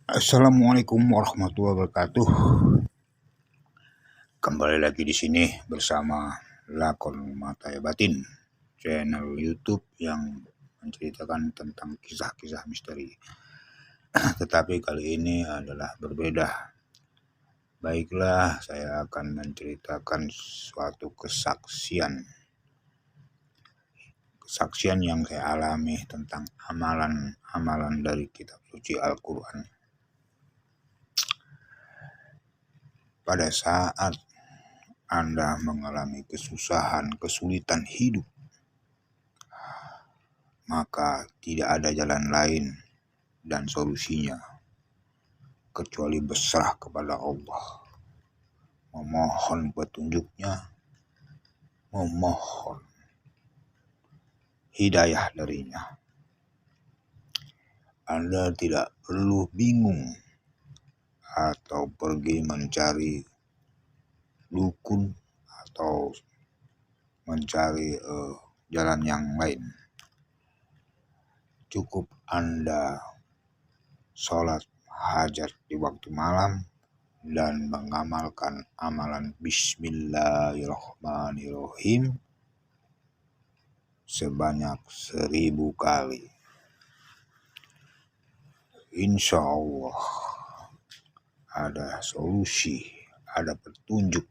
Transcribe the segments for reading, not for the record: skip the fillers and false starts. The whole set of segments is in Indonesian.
Assalamualaikum warahmatullahi wabarakatuh. Kembali lagi di sini bersama Lakon Mataya Batin, channel YouTube yang menceritakan tentang kisah-kisah misteri. Tetapi kali ini adalah berbeda. Baiklah, saya akan menceritakan suatu kesaksian yang saya alami tentang amalan dari kitab suci Al-Quran. Pada saat Anda mengalami kesulitan hidup, maka tidak ada jalan lain dan solusinya kecuali berserah kepada Allah, memohon petunjuknya, memohon hidayah darinya. Anda tidak perlu bingung atau pergi mencari dukun atau mencari jalan yang lain. Cukup Anda sholat hajat di waktu malam dan mengamalkan amalan Bismillahirrahmanirrahim sebanyak 1000 kali. Insya Allah ada solusi, ada petunjuk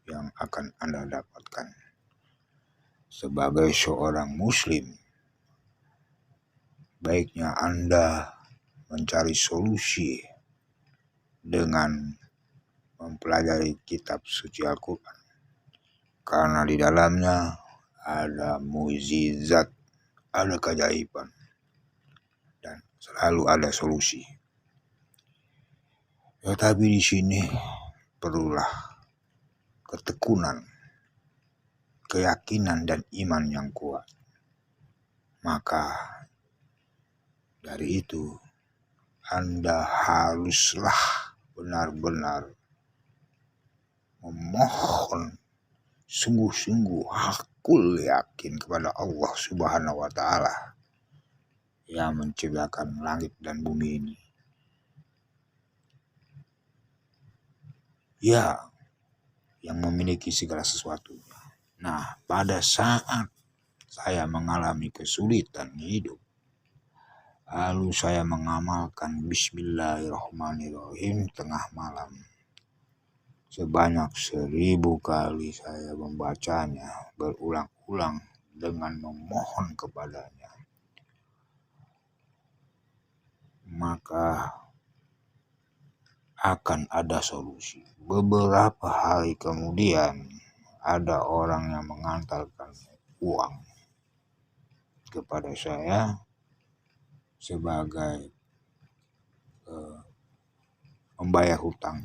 yang akan Anda dapatkan. Sebagai seorang muslim, baiknya Anda mencari solusi dengan mempelajari kitab suci Al-Quran, karena di dalamnya ada mukjizat, ada keajaiban, dan selalu ada solusi. Tetapi di sini perlulah ketekunan, keyakinan, dan iman yang kuat. Maka dari itu Anda haruslah benar-benar memohon sungguh-sungguh, hakul yakin kepada Allah Subhanahu wa Ta'ala yang menciptakan langit dan bumi ini. Ya, yang memiliki segala sesuatunya. Nah, pada saat saya mengalami kesulitan hidup, lalu saya mengamalkan Bismillahirrahmanirrahim tengah malam. Sebanyak 1000 kali saya membacanya berulang-ulang dengan memohon kepadanya. Maka akan ada solusi. Beberapa hari kemudian ada orang yang mengantarkan uang kepada saya sebagai membayar hutang.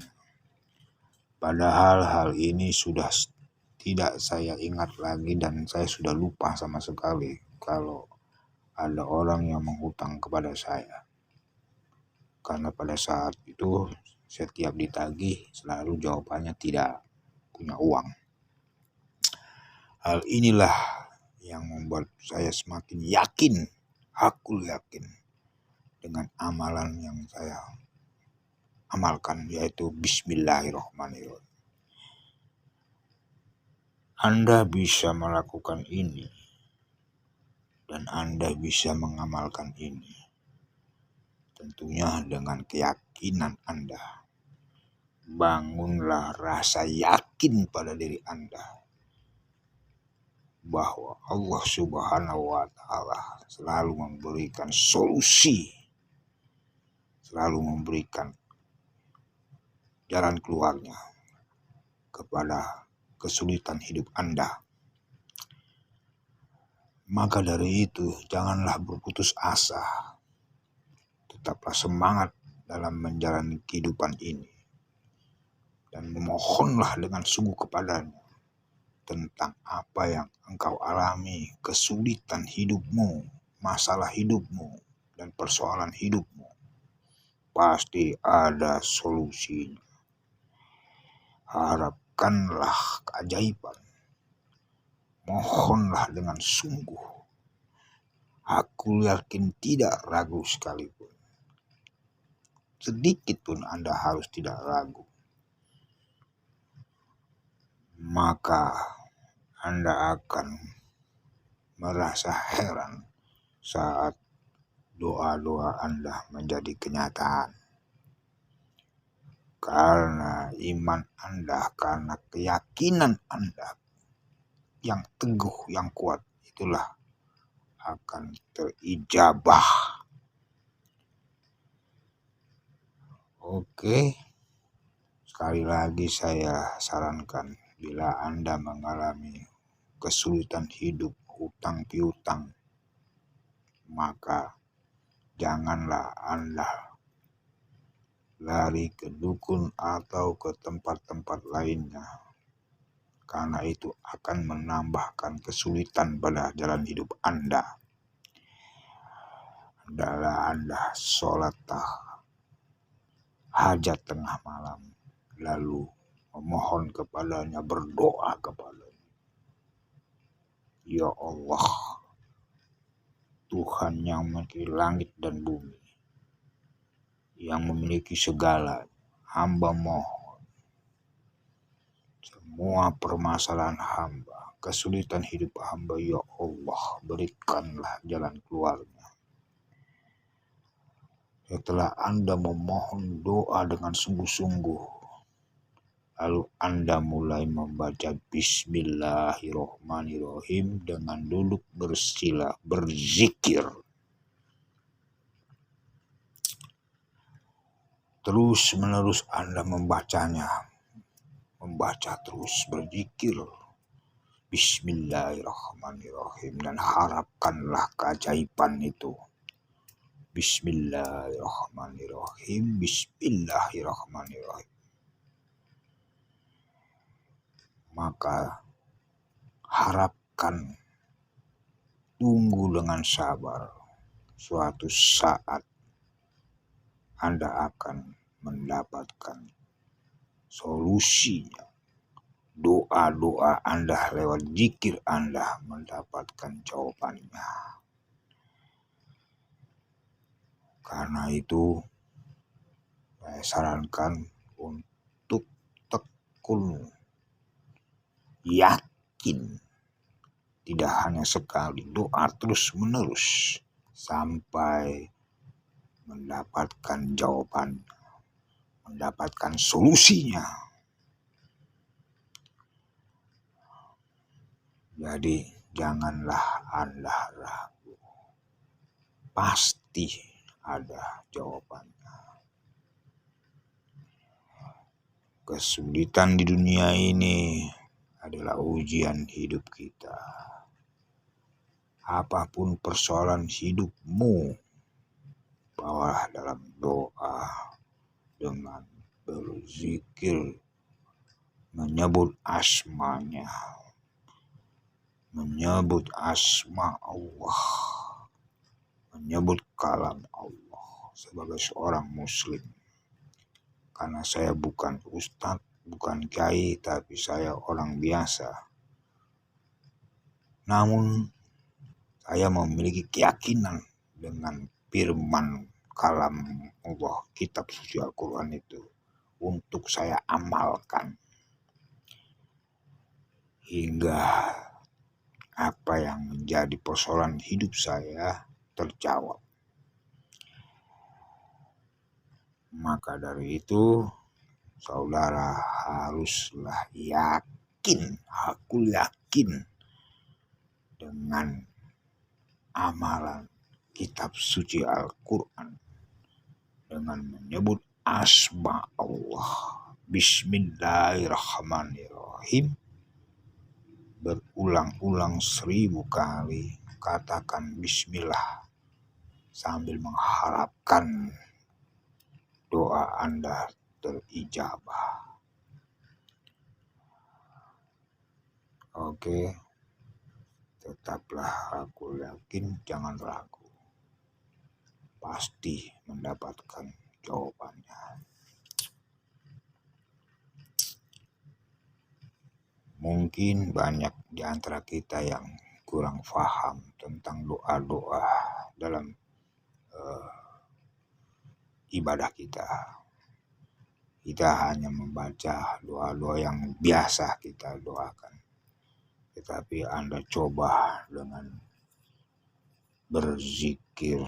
Padahal hal ini sudah tidak saya ingat lagi dan saya sudah lupa sama sekali kalau ada orang yang menghutang kepada saya. Karena pada saat itu setiap ditagih selalu jawabannya tidak punya uang. Hal inilah yang membuat saya semakin yakin, aku yakin dengan amalan yang saya amalkan, yaitu Bismillahirrahmanirrahim. Anda bisa melakukan ini dan Anda bisa mengamalkan ini tentunya dengan keyakinan Anda. Bangunlah rasa yakin pada diri Anda bahwa Allah Subhanahu wa Ta'ala selalu memberikan solusi, selalu memberikan jalan keluarnya kepada kesulitan hidup Anda. Maka dari itu, janganlah berputus asa. Tetaplah semangat dalam menjalani kehidupan ini. Dan memohonlah dengan sungguh kepadanya tentang apa yang engkau alami, kesulitan hidupmu, masalah hidupmu, dan persoalan hidupmu. Pasti ada solusinya. Harapkanlah keajaiban. Mohonlah dengan sungguh. Aku yakin tidak ragu sekalipun. sedikit pun Anda harus tidak ragu. Maka Anda akan merasa heran saat doa-doa Anda menjadi kenyataan. Karena iman Anda, karena keyakinan Anda yang teguh, yang kuat, itulah akan terijabah. Oke, sekali lagi saya sarankan, bila Anda mengalami kesulitan hidup, hutang piutang, maka janganlah Anda lari ke dukun atau ke tempat-tempat lainnya, karena itu akan menambahkan kesulitan pada jalan hidup Anda. Adalah Anda sholat hajat tengah malam, lalu memohon kepadanya, berdoa kepadanya, ya Allah, Tuhan yang memiliki langit dan bumi, yang memiliki segala, hamba mohon semua permasalahan hamba, kesulitan hidup hamba, ya Allah, berikanlah jalan keluarnya. Setelah Anda memohon doa dengan sungguh-sungguh, lalu Anda mulai membaca Bismillahirrohmanirrohim dengan duduk bersila, berzikir. Terus menerus Anda membacanya, membaca terus, berzikir Bismillahirrohmanirrohim, dan harapkanlah keajaiban itu. Bismillahirrohmanirrohim, Bismillahirrohmanirrohim. Maka harapkan, tunggu dengan sabar. Suatu saat Anda akan mendapatkan solusinya. Doa-doa Anda lewat zikir Anda mendapatkan jawabannya. Karena itu saya sarankan untuk tekun, yakin, tidak hanya sekali, doa terus menerus sampai mendapatkan jawaban, mendapatkan solusinya. Jadi janganlah Anda ragu, pasti ada jawabannya. Kesulitan di dunia ini adalah ujian hidup kita. Apapun persoalan hidupmu, bawalah dalam doa dengan berzikir, menyebut asmanya, menyebut asma Allah, menyebut kalam Allah sebagai seorang muslim. Karena saya bukan ustadz, bukan kiai, tapi saya orang biasa. Namun saya memiliki keyakinan dengan firman kalam Allah, kitab suci Al-Quran itu, untuk saya amalkan. Hingga apa yang menjadi persoalan hidup saya terjawab. Maka dari itu, saudara haruslah yakin, aku yakin dengan amalan kitab suci Al-Quran, dengan menyebut asma Allah, Bismillahirrahmanirrahim, berulang-ulang 1000 kali, katakan Bismillah sambil mengharapkan doa Anda terijabah. Oke, tetaplah aku yakin, jangan ragu. Pasti mendapatkan jawabannya. Mungkin banyak di antara kita yang kurang paham tentang doa-doa dalam ibadah kita. Kita hanya membaca doa-doa yang biasa kita doakan. Tetapi Anda coba dengan berzikir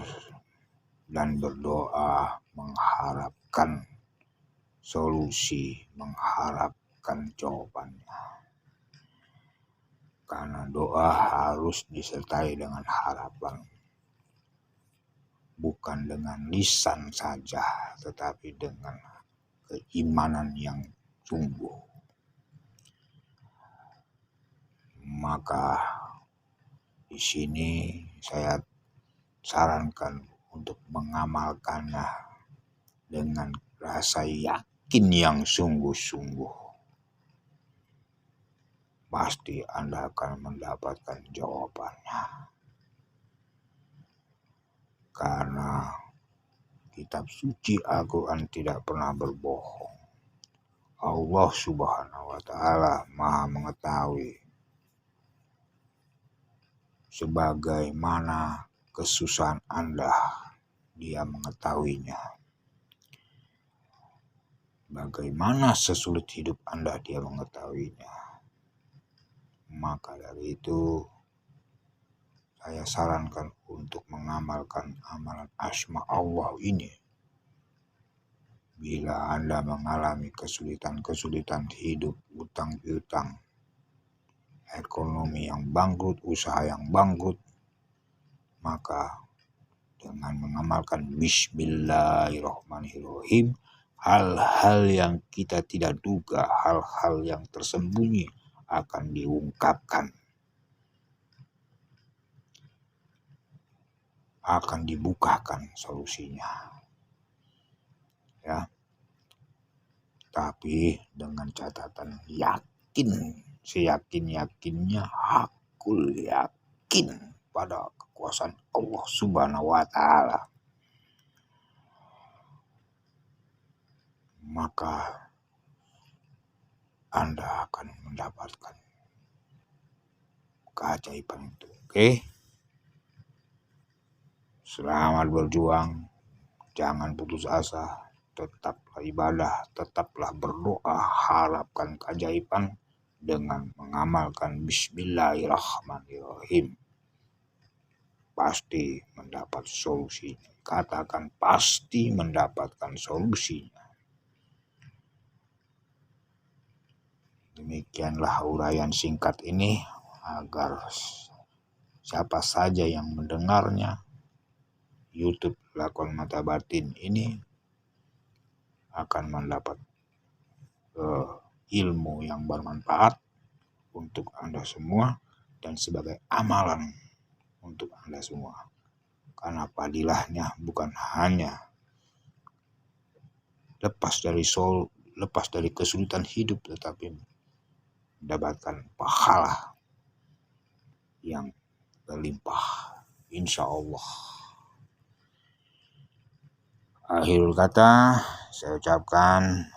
dan berdoa mengharapkan solusi, mengharapkan jawabannya. Karena doa harus disertai dengan harapan. Bukan dengan lisan saja, tetapi dengan keimanan yang sungguh. Maka di sini saya sarankan untuk mengamalkannya dengan rasa yakin yang sungguh-sungguh. Pasti Anda akan mendapatkan jawabannya. Karena kitab suci Al-Quran tidak pernah berbohong. Allah Subhanahu wa Ta'ala Maha mengetahui sebagaimana kesusahan Anda, Dia mengetahuinya. Bagaimana sesulit hidup Anda, Dia mengetahuinya. Maka dari itu saya sarankan untuk mengamalkan amalan asma Allah ini. Bila Anda mengalami kesulitan-kesulitan hidup, utang piutang, ekonomi yang bangkrut, usaha yang bangkrut, maka dengan mengamalkan Bismillahirrahmanirrahim, hal-hal yang kita tidak duga, hal-hal yang tersembunyi akan diungkapkan, akan dibukakan solusinya. Ya, tapi dengan catatan yakin, seyakin-yakinnya, hakul yakin pada kekuasaan Allah Subhanahu wa Ta'ala. Maka Anda akan mendapatkan keajaiban itu. Oke? Selamat berjuang, jangan putus asa, tetaplah ibadah, tetaplah berdoa, harapkan keajaiban dengan mengamalkan Bismillahirrahmanirrahim. Pasti mendapat solusinya. Katakan pasti mendapatkan solusinya. Demikianlah uraian singkat ini agar siapa saja yang mendengarnya, YouTube Lakon Mata Batin ini akan mendapat ilmu yang bermanfaat untuk Anda semua dan sebagai amalan untuk Anda semua. Karena padilahnya bukan hanya lepas dari kesulitan hidup, tetapi mendapatkan pahala yang berlimpah, insya Allah. Akhirul kata, saya ucapkan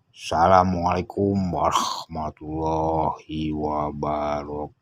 Assalamualaikum warahmatullahi wabarakatuh.